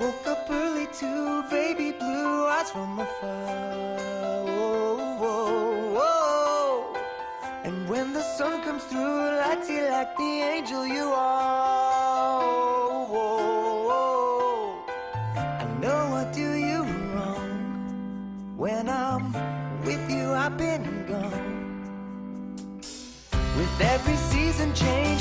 woke up early to baby blue eyes from afar. Oh, oh, oh. And when the sun comes through, lights you like the angel you are. Oh, oh, oh. I know I do you wrong. When I'm with you, I've been gone. With every season change,